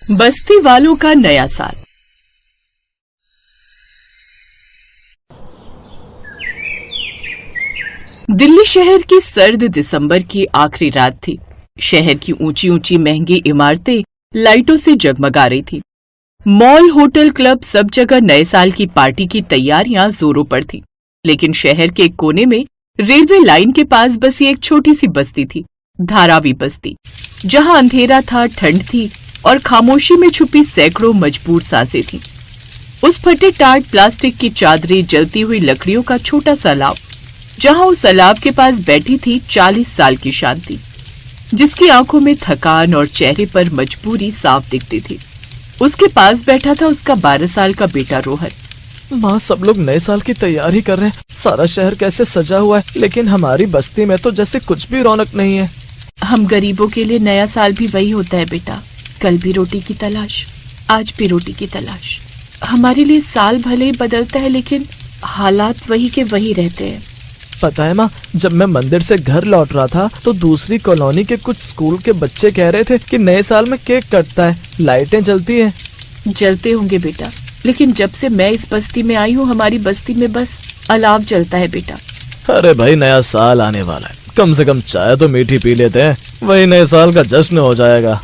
बस्ती वालों का नया साल। दिल्ली शहर की सर्द दिसंबर की आखिरी रात थी। शहर की ऊंची ऊंची महंगी इमारतें लाइटों से जगमगा रही थी। मॉल, होटल, क्लब, सब जगह नए साल की पार्टी की तैयारियां जोरों पर थी। लेकिन शहर के एक कोने में रेलवे लाइन के पास बसी एक छोटी सी बस्ती थी, धारावी बस्ती, जहां अंधेरा था, ठंड थी और खामोशी में छुपी सैकड़ों मजबूर सांसें थीं। उस फटे टाट, प्लास्टिक की चादरें, जलती हुई लकड़ियों का छोटा सा अलाव, जहां उस अलाव के पास बैठी थी 40 साल की शांति, जिसकी आंखों में थकान और चेहरे पर मजबूरी साफ दिखती थी। उसके पास बैठा था उसका 12 साल का बेटा रोहन। माँ, सब लोग नए साल की तैयारी कर रहे हैं, सारा शहर कैसे सजा हुआ है, लेकिन हमारी बस्ती में तो जैसे कुछ भी रौनक नहीं है। हम गरीबों के लिए नया साल भी वही होता है बेटा। कल भी रोटी की तलाश, आज भी रोटी की तलाश। हमारे लिए साल भले ही बदलता है, लेकिन हालात वही के वही रहते हैं। पता है माँ, जब मैं मंदिर से घर लौट रहा था तो दूसरी कॉलोनी के कुछ स्कूल के बच्चे कह रहे थे कि नए साल में केक कटता है, लाइटें जलती हैं। जलते होंगे बेटा, लेकिन जब से मैं इस बस्ती में आई हूँ, हमारी बस्ती में बस अलाव जलता है बेटा। अरे भाई, नया साल आने वाला है, कम से कम चाय तो मीठी पी लेते हैं, वही नए साल का जश्न हो जाएगा।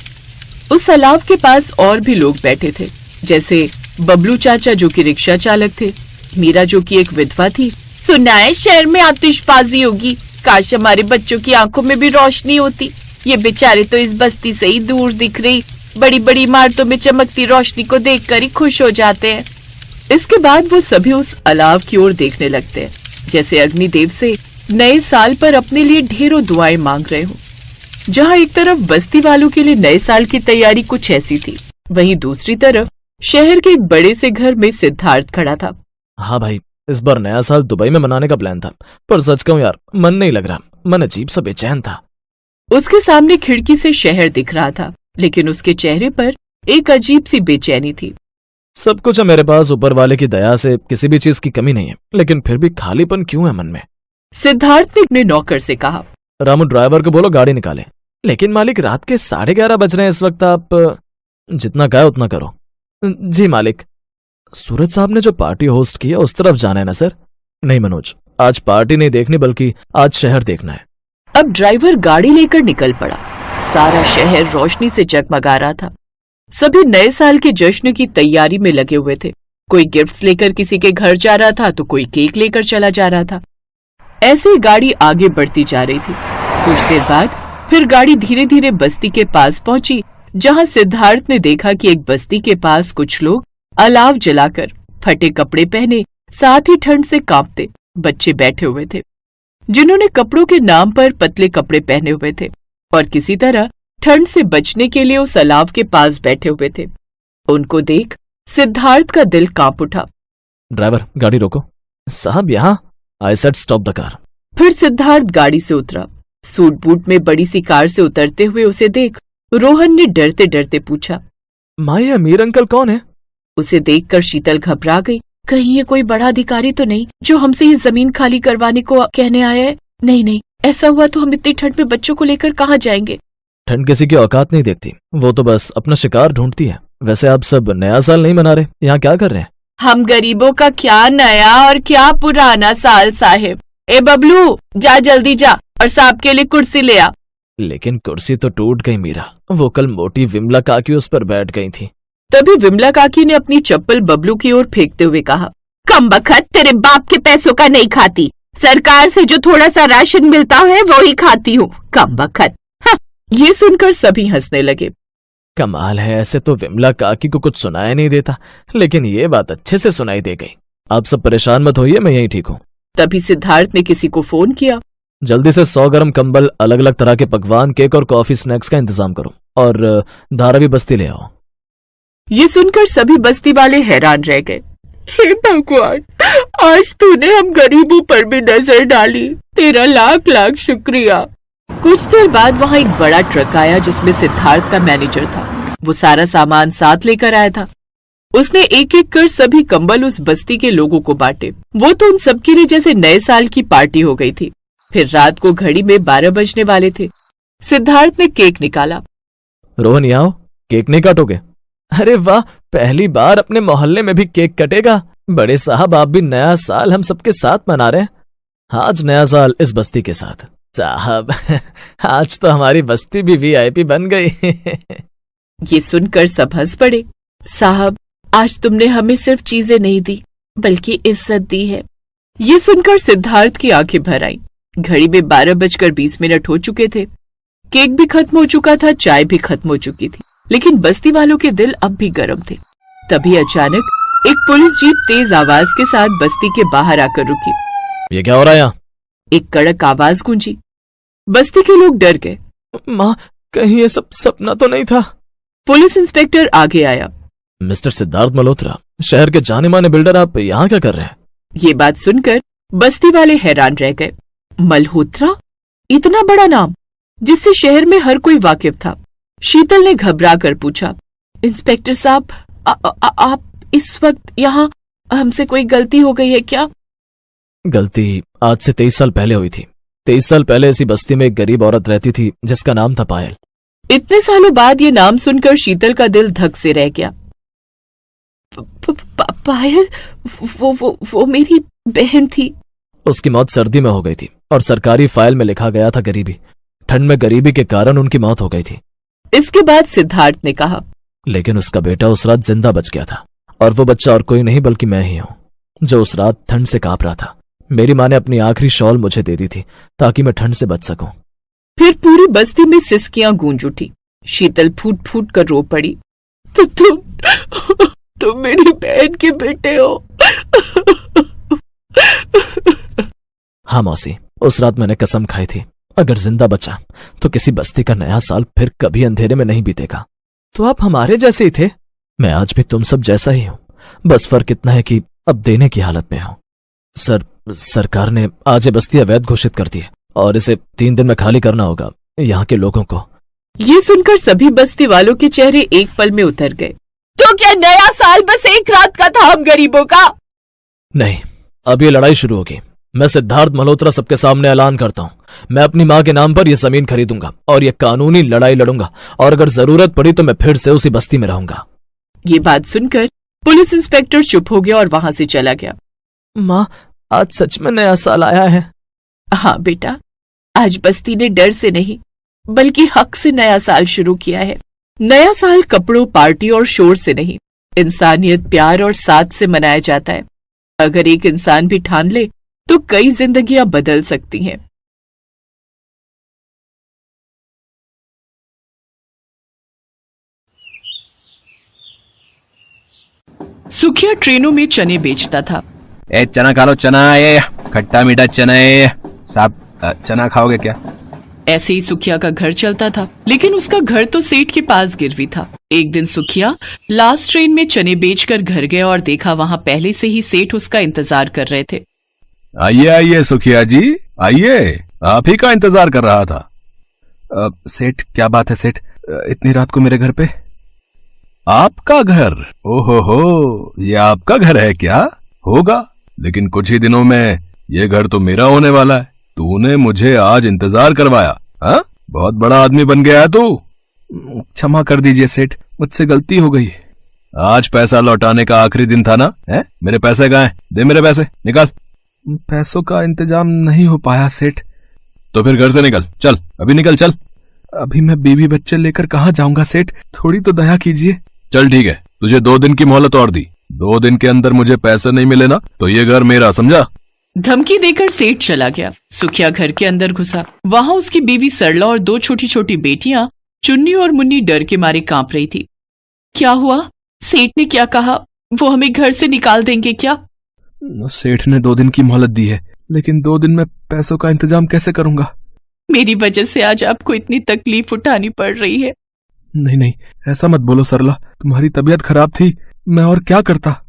उस अलाव के पास और भी लोग बैठे थे, जैसे बबलू चाचा जो कि रिक्शा चालक थे, मीरा जो कि एक विधवा थी। सुना है शहर में आतिशबाजी होगी, काश हमारे बच्चों की आंखों में भी रोशनी होती। ये बेचारे तो इस बस्ती से ही दूर दिख रही बड़ी बड़ी इमारतों में चमकती रोशनी को देखकर ही खुश हो जाते हैं। इसके बाद वो सभी उस अलाव की ओर देखने लगते हैं, जैसे अग्निदेव से नए साल पर अपने लिए ढेरों दुआएं मांग रहे हो। जहां एक तरफ बस्ती वालों के लिए नए साल की तैयारी कुछ ऐसी थी, वहीं दूसरी तरफ शहर के एक बड़े से घर में सिद्धार्थ खड़ा था। हाँ भाई, इस बार नया साल दुबई में मनाने का प्लान था, पर सच कहूं यार, मन नहीं लग रहा, मन अजीब सा बेचैन था। उसके सामने खिड़की से शहर दिख रहा था, लेकिन उसके चेहरे पर एक अजीब सी बेचैनी थी। सब कुछ है मेरे पास, ऊपर वाले की दया से किसी भी चीज की कमी नहीं है, लेकिन फिर भी खालीपन क्यों है मन में। सिद्धार्थ ने अपने नौकर से कहा, रामू, ड्राइवर को बोलो गाड़ी निकाले। लेकिन मालिक, रात के 11:30 बज रहे हैं इस वक्त, आप जितना कहे उतना करो। जी मालिक। सूरज साहब ने जो पार्टी होस्ट की है उस तरफ जाना है ना सर? नहीं मनोज, आज पार्टी नहीं देखनी, बल्कि आज शहर देखना है। अब ड्राइवर गाड़ी लेकर निकल पड़ा। सारा शहर रोशनी से जगमगा रहा था। सभी नए साल के जश्न की तैयारी में लगे हुए थे। कोई गिफ्ट्स लेकर किसी के घर जा रहा था, तो कोई केक लेकर चला जा रहा था। ऐसे ही गाड़ी आगे बढ़ती जा रही थी। कुछ देर बाद फिर गाड़ी धीरे धीरे बस्ती के पास पहुंची, जहां सिद्धार्थ ने देखा कि एक बस्ती के पास कुछ लोग अलाव जलाकर, फटे कपड़े पहने, साथ ही ठंड से कांपते बच्चे बैठे हुए थे, जिन्होंने कपड़ों के नाम पर पतले कपड़े पहने हुए थे और किसी तरह ठंड से बचने के लिए उस अलाव के पास बैठे हुए थे। उनको देख सिद्धार्थ का दिल कांप उठा। ड्राइवर, गाड़ी रोको। साहब, यहाँ। I said stop the car. फिर सिद्धार्थ गाड़ी से उतरा। सूट बूट में बड़ी सी कार से उतरते हुए उसे देख रोहन ने डरते डरते पूछा, माँ, ये अमीर अंकल कौन है? उसे देखकर शीतल घबरा गई। कहीं ये कोई बड़ा अधिकारी तो नहीं जो हमसे ये जमीन खाली करवाने को कहने आया है? नहीं नहीं, ऐसा हुआ तो हम इतनी ठंड में बच्चों को लेकर कहाँ जाएंगे? ठंड किसी की औकात नहीं देखती, वो तो बस अपना शिकार ढूंढती है। वैसे आप सब नया साल नहीं मना रहे, यहाँ क्या कर रहे हैं? हम गरीबों का क्या नया और क्या पुराना साल साहिब। ए बबलू, जा जल्दी जा और साहब के लिए कुर्सी ले आ। लेकिन कुर्सी तो टूट गई मीरा, वो कल मोटी विमला काकी उस पर बैठ गई थी। तभी विमला काकी ने अपनी चप्पल बबलू की ओर फेंकते हुए कहा, कमबख्त, तेरे बाप के पैसों का नहीं खाती, सरकार से जो थोड़ा सा राशन मिलता है वो ही खाती हूँ, कमबख्त। हाँ। ये सुनकर सभी हंसने लगे। कमाल है, ऐसे तो विमला काकी को कुछ सुनाई नहीं देता, लेकिन ये बात अच्छे से सुनाई दे गई। आप सब परेशान मत होइए, मैं यही ठीक हूँ। तभी सिद्धार्थ ने किसी को फोन किया। जल्दी से 100 गर्म कंबल, अलग अलग तरह के पकवान, केक और कॉफी स्नैक्स का इंतजाम करो, और धारावी बस्ती ले आओ। ये सुनकर सभी बस्ती वाले हैरान रह गए। हे भगवान, आज तूने हम गरीबों पर भी नजर डाली, तेरा लाख लाख शुक्रिया। कुछ देर बाद वहाँ एक बड़ा ट्रक आया, जिसमें सिद्धार्थ का मैनेजर था। वो सारा सामान साथ लेकर आया था। उसने एक एक कर सभी कंबल उस बस्ती के लोगों को बांटे। वो तो उन सबके लिए जैसे नए साल की पार्टी हो गई थी। फिर रात को घड़ी में 12 बजने वाले थे। सिद्धार्थ ने केक निकाला। रोहन, यहाँ आओ, केक नहीं काटोगे? अरे वाह, पहली बार अपने मोहल्ले में भी केक कटेगा। बड़े साहब, आप भी नया साल हम सबके साथ मना रहे हैं। आज नया साल इस बस्ती के साथ। साहब, आज तो हमारी बस्ती भी वीआईपी बन गई। ये सुनकर सब हंस पड़े। साहब, आज तुमने हमें सिर्फ चीजें नहीं दी बल्कि इज्जत दी है। ये सुनकर सिद्धार्थ की आंखें भर आईं। घड़ी में 12:20 हो चुके थे। केक भी खत्म हो चुका था, चाय भी खत्म हो चुकी थी, लेकिन बस्ती वालों के दिल अब भी गर्म थे। तभी अचानक एक पुलिस जीप तेज आवाज के साथ बस्ती के बाहर आकर रुकी। ये क्या हो रहा है यहाँ? एक कड़क आवाज गूंजी। बस्ती के लोग डर गए। माँ, कहीं ये सब सपना तो नहीं था? पुलिस इंस्पेक्टर आगे आया। मिस्टर सिद्धार्थ मल्होत्रा, शहर के जाने माने बिल्डर, आप यहाँ क्या कर रहे हैं? ये बात सुनकर बस्ती वाले हैरान रह गए। मल्होत्रा, इतना बड़ा नाम जिससे शहर में हर कोई वाकिफ था। शीतल ने घबरा कर पूछा, इंस्पेक्टर साहब, आप इस वक्त यहाँ, हमसे कोई गलती हो गई है क्या? गलती आज से 23 साल पहले हुई थी। 23 साल पहले इसी बस्ती में एक गरीब औरत रहती थी जिसका नाम था पायल। इतने सालों बाद ये नाम सुनकर शीतल का दिल धक से रह गया। पायल, वो मेरी बहन थी। उसकी मौत सर्दी में हो गई थी और सरकारी फाइल में लिखा गया था गरीबी। ठंड में गरीबी के कारण उनकी मौत हो गई थी। इसके बाद सिद्धार्थ ने कहा, लेकिन उसका बेटा उस रात जिंदा बच गया था, और वो बच्चा और कोई नहीं बल्कि मैं ही हूं जो उस रात ठंड से कांप रहा था। मेरी माँ ने अपनी आखिरी शॉल मुझे दे दी थी ताकि मैं ठंड से बच सकूं। फिर पूरी बस्ती में सिसकियां गूंज उठी। शीतल फूट फूट कर रो पड़ी। तो तुम मेरी बहन के बेटे हो। हाँ मौसी, उस रात मैंने कसम खाई थी, अगर जिंदा बचा तो किसी बस्ती का नया साल फिर कभी अंधेरे में नहीं बीतेगा। तो आप हमारे जैसे ही थे। मैं आज भी तुम सब जैसा ही हूं, बस फर्क इतना है कि अब देने की हालत में हूं। सरकार ने आज ये बस्ती अवैध घोषित कर दी है और इसे 3 दिन में खाली करना होगा यहाँ के लोगों को। ये सुनकर सभी बस्ती वालों के चेहरे एक पल में उतर गए। तो क्या नया साल बस एक रात का था हम गरीबों का? नहीं, अब ये लड़ाई शुरू होगी। मैं सिद्धार्थ मल्होत्रा सबके सामने ऐलान करता हूँ, मैं अपनी माँ के नाम पर यह जमीन खरीदूंगा और यह कानूनी लड़ाई लड़ूंगा, और अगर जरूरत पड़ी तो मैं फिर से उसी बस्ती में रहूंगा। ये बात सुनकर पुलिस इंस्पेक्टर चुप हो गया और वहां से चला गया। माँ, आज सच में नया साल आया है? हाँ बेटा, आज बस्ती ने डर से नहीं बल्कि हक से नया साल शुरू किया है। नया साल कपड़ों, पार्टी और शोर से नहीं, इंसानियत, प्यार और साथ से मनाया जाता है। अगर एक इंसान भी ठान ले तो कई जिंदगियां बदल सकती हैं। सुखिया ट्रेनों में चने बेचता था। ए चना खा लो, चना, ये खट्टा मीठा चना है साहब। चना खाओगे क्या? ऐसे ही सुखिया का घर चलता था, लेकिन उसका घर तो सेठ के पास गिरवी था। एक दिन सुखिया लास्ट ट्रेन में चने बेचकर घर गया और देखा वहां पहले से ही सेठ उसका इंतजार कर रहे थे। आइए आइए सुखिया जी, आइए, आप ही का इंतजार कर रहा था। सेठ, क्या बात है सेठ, इतनी रात को मेरे घर पे? आपका घर? ओहो, ये आपका घर है क्या? होगा, लेकिन कुछ ही दिनों में ये घर तो मेरा होने वाला है। तूने मुझे आज इंतजार करवाया, हाँ? बहुत बड़ा आदमी बन गया है तू। क्षमा कर दीजिए सेठ, मुझसे गलती हो गई। आज पैसा लौटाने का आखिरी दिन था ना? है? मेरे पैसे कहाँ हैं? दे मेरे पैसे, निकाल। पैसों का इंतजाम नहीं हो पाया सेठ। तो फिर घर से निकल, चल, अभी निकल, चल। अभी मैं बीवी बच्चे लेकर कहाँ जाऊंगा सेठ, थोड़ी तो दया कीजिए। चल ठीक है, तुझे 2 दिन की मोहलत और दी। 2 दिन के अंदर मुझे पैसे नहीं मिले ना तो ये घर मेरा, समझा? धमकी देकर सेठ चला गया। सुखिया घर के अंदर घुसा। वहां उसकी बीवी सरला और 2 छोटी छोटी बेटियां चुन्नी और मुन्नी डर के मारे कांप रही थी। क्या हुआ? सेठ ने क्या कहा? वो हमें घर से निकाल देंगे क्या? सेठ ने 2 दिन की मोहलत दी है, लेकिन 2 दिन में पैसों का इंतजाम कैसे करूंगा? मेरी वजह से आज आपको इतनी तकलीफ उठानी पड़ रही है। नहीं नहीं, ऐसा मत बोलो सरला, तुम्हारी तबीयत खराब थी, मैं और क्या करता।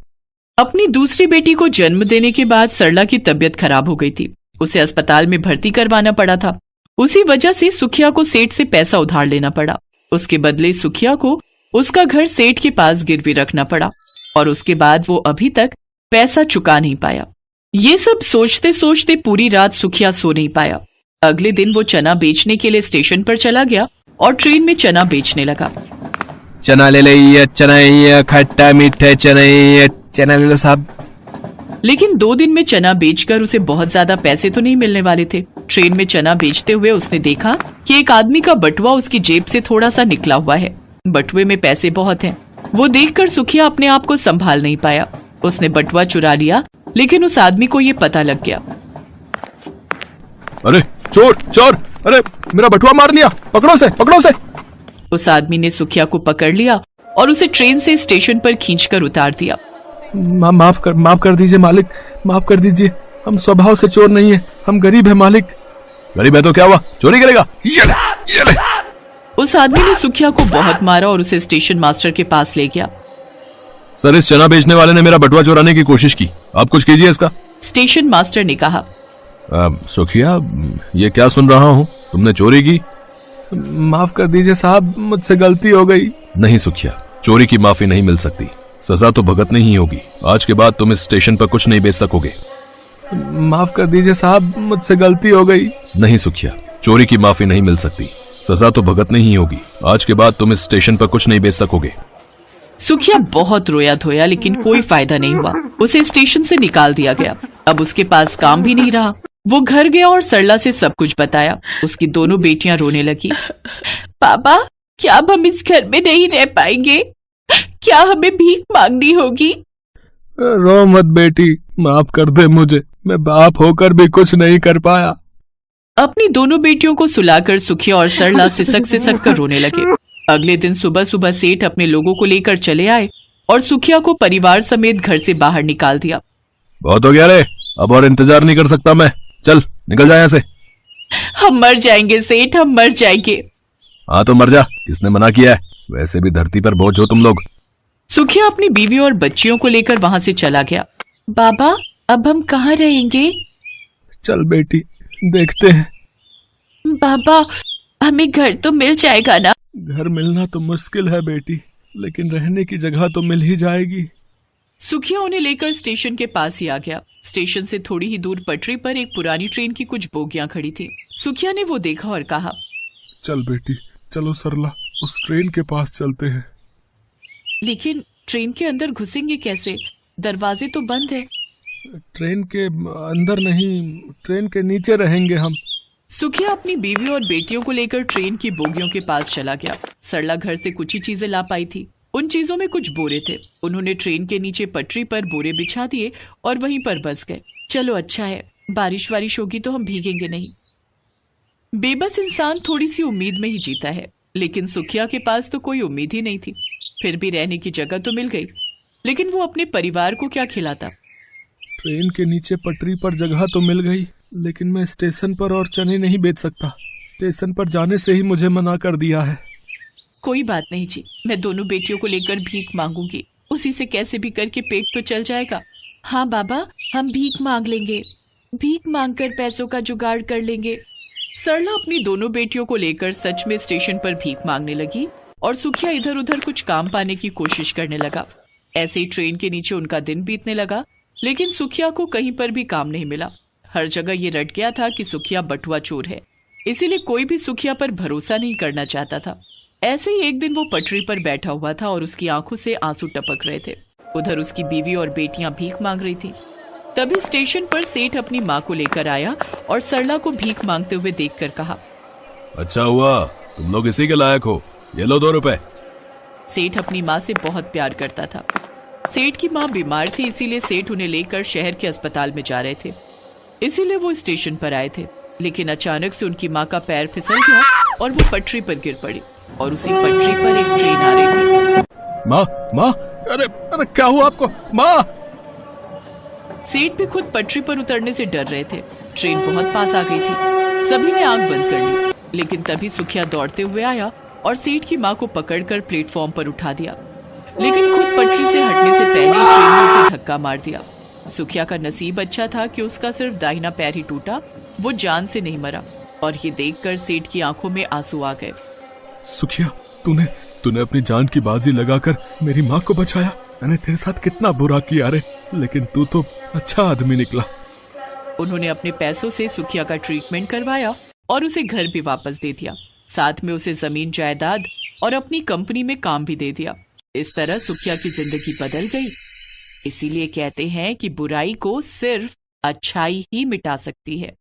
अपनी दूसरी बेटी को जन्म देने के बाद सरला की तबीयत खराब हो गई थी। उसे अस्पताल में भर्ती करवाना पड़ा था। उसी वजह से सुखिया को सेठ से पैसा उधार लेना पड़ा। उसके बदले सुखिया को उसका घर सेठ के पास गिरवी रखना पड़ा और उसके बाद वो अभी तक पैसा चुका नहीं पाया। ये सब सोचते सोचते पूरी रात सुखिया सो नहीं पाया। अगले दिन वो चना बेचने के लिए स्टेशन पर चला गया और ट्रेन में चना बेचने लगा। चना ले लीजिए, चना खट्टा मीठे चना, चना ले लो साहब। लेकिन 2 दिन में चना बेचकर उसे बहुत ज्यादा पैसे तो नहीं मिलने वाले थे। ट्रेन में चना बेचते हुए उसने देखा कि एक आदमी का बटुआ उसकी जेब से थोड़ा सा निकला हुआ है। बटुए में पैसे बहुत हैं। वो देखकर सुखिया अपने आप को संभाल नहीं पाया। उसने बटुआ चुरा लिया, लेकिन उस आदमी को ये पता लग गया। अरे चोर चोर, अरे मेरा बटुआ मार लिया, पकड़ो से पकड़ो से। उस आदमी ने सुखिया को पकड़ लिया और उसे ट्रेन से स्टेशन पर खींचकर उतार दिया। माफ कर दीजिए मालिक, माफ कर दीजिए। हम स्वभाव से चोर नहीं है, हम गरीब है मालिक। गरीब है तो क्या हुआ, चोरी करेगा? ये ले। उस आदमी ने सुखिया को बहुत मारा और उसे स्टेशन मास्टर के पास ले गया। सर, इस चना बेचने वाले ने मेरा बटुआ चुराने की कोशिश की, आप कुछ कीजिए इसका। स्टेशन मास्टर ने कहा। सुखिया, ये क्या सुन रहा हूँ, तुमने चोरी की? माफ कर दीजिए साहब, मुझसे गलती हो गई। नहीं सुखिया, चोरी की माफी नहीं मिल सकती, सजा तो भुगतनी ही होगी। आज के बाद तुम इस स्टेशन पर कुछ नहीं बेच सकोगे। माफ कर दीजिए साहब, मुझसे गलती हो गई। नहीं सुखिया, चोरी की माफी नहीं मिल सकती, सजा तो भुगतनी ही होगी। आज के बाद तुम इस स्टेशन पर कुछ नहीं बेच सकोगे। सुखिया बहुत रोया धोया, लेकिन कोई फायदा नहीं हुआ। उसे स्टेशन से निकाल दिया गया। अब उसके पास काम भी नहीं रहा। वो घर गया और सरला से सब कुछ बताया। उसकी दोनों बेटियां रोने लगी। पापा, क्या अब हम इस घर में नहीं रह पाएंगे? क्या हमें भीख मांगनी होगी? रो मत बेटी, माफ कर दे मुझे, मैं बाप होकर भी कुछ नहीं कर पाया। अपनी दोनों बेटियों को सुलाकर सुखिया और सरला सिसक कर रोने लगे। अगले दिन सुबह सुबह सेठ अपने लोगों को लेकर चले आए और सुखिया को परिवार समेत घर से बाहर निकाल दिया। बहुत हो गया रे, अब और इंतजार नहीं कर सकता मैं, चल निकल जा यहाँ से। हम मर जाएंगे सेठ, हम मर जाएंगे। हाँ तो मर जा, किसने मना किया है? वैसे भी धरती पर बोझ हो तुम लोग। सुखिया अपनी बीवी और बच्चियों को लेकर वहां से चला गया। बाबा, अब हम कहाँ रहेंगे? चल बेटी, देखते हैं। बाबा, हमें घर तो मिल जाएगा ना? घर मिलना तो मुश्किल है बेटी, लेकिन रहने की जगह तो मिल ही जाएगी। सुखिया उन्हें लेकर स्टेशन के पास ही आ गया। स्टेशन से थोड़ी ही दूर पटरी पर एक पुरानी ट्रेन की कुछ बोगियां खड़ी थी। सुखिया ने वो देखा और कहा, चल बेटी, चलो सरला, उस ट्रेन के पास चलते हैं। लेकिन ट्रेन के अंदर घुसेंगे कैसे? दरवाजे तो बंद है। ट्रेन के अंदर नहीं, ट्रेन के नीचे रहेंगे हम। सुखिया अपनी बीवी और बेटियों को लेकर ट्रेन की बोगियों के पास चला गया। सरला घर से कुछ ही चीजें ला पाई थी। उन चीजों में कुछ बोरे थे। उन्होंने ट्रेन के नीचे पटरी पर बोरे बिछा दिए और वहीं पर बस गए। चलो अच्छा है, बारिश वारिश होगी तो हम भीगेंगे नहीं। बेबस इंसान थोड़ी सी उम्मीद में ही जीता है, लेकिन सुखिया के पास तो कोई उम्मीद ही नहीं थी। फिर भी रहने की जगह तो मिल गई, लेकिन वो अपने परिवार को क्या खिलाता? ट्रेन के नीचे पटरी पर जगह तो मिल गई, लेकिन मैं स्टेशन पर और चने नहीं बेच सकता। स्टेशन पर जाने से ही मुझे मना कर दिया है। कोई बात नहीं जी, मैं दोनों बेटियों को लेकर भीख मांगूंगी। उसी से कैसे भी करके पेट तो चल जाएगा। हाँ बाबा, हम भीख मांग लेंगे, भीख मांगकर पैसों का जुगाड़ कर लेंगे। सरला अपनी दोनों बेटियों को लेकर सच में स्टेशन पर भीख मांगने लगी और सुखिया इधर उधर कुछ काम पाने की कोशिश करने लगा। ऐसे ही ट्रेन के नीचे उनका दिन बीतने लगा, लेकिन सुखिया को कहीं पर भी काम नहीं मिला। हर जगह ये रट गया था कि सुखिया बटुआ चोर है, इसीलिए कोई भी सुखिया पर भरोसा नहीं करना चाहता था। ऐसे ही एक दिन वो पटरी पर बैठा हुआ था और उसकी आंखों से आंसू टपक रहे थे। उधर उसकी बीवी और बेटियां भीख मांग रही थी। तभी स्टेशन पर सेठ अपनी माँ को लेकर आया और सरला को भीख मांगते हुए देखकर कहा, अच्छा हुआ तुम लोग इसी के लायक हो, ये लो 2 रुपए। सेठ अपनी माँ से बहुत प्यार करता था। सेठ की माँ बीमार थी, इसीलिए सेठ उन्हें लेकर शहर के अस्पताल में जा रहे थे। इसीलिए वो स्टेशन पर आए थे, लेकिन अचानक से उनकी माँ का पैर फिसल गया और वो पटरी पर गिर पड़ी और उसी पटरी पर एक ट्रेन आ रही थी। माँ, माँ, अरे क्या हुआ आपको? माँ! सेठ भी खुद पटरी पर उतरने से डर रहे थे। ट्रेन बहुत पास आ गई थी। सभी ने आंख बंद कर ली, लेकिन तभी सुखिया दौड़ते हुए आया और सेठ की माँ को पकड़कर प्लेटफॉर्म पर उठा दिया, लेकिन खुद पटरी से हटने से पहले ट्रेन ने उसे धक्का मार दिया। सुखिया का नसीब अच्छा था कि उसका सिर्फ दाहिना पैर ही टूटा, वो जान से नहीं मरा। और ये देखकर सेठ की आंखों में आंसू आ गए। सुखिया, तूने अपनी जान की बाजी लगाकर मेरी माँ को बचाया। मैंने तेरे साथ कितना बुरा किया रे, लेकिन तू तो अच्छा आदमी निकला। उन्होंने अपने पैसों से सुखिया का ट्रीटमेंट करवाया और उसे घर भी वापस दे दिया। साथ में उसे जमीन जायदाद और अपनी कंपनी में काम भी दे दिया। इस तरह सुखिया की जिंदगी बदल गई। इसीलिए कहते हैं कि बुराई को सिर्फ अच्छाई ही मिटा सकती है।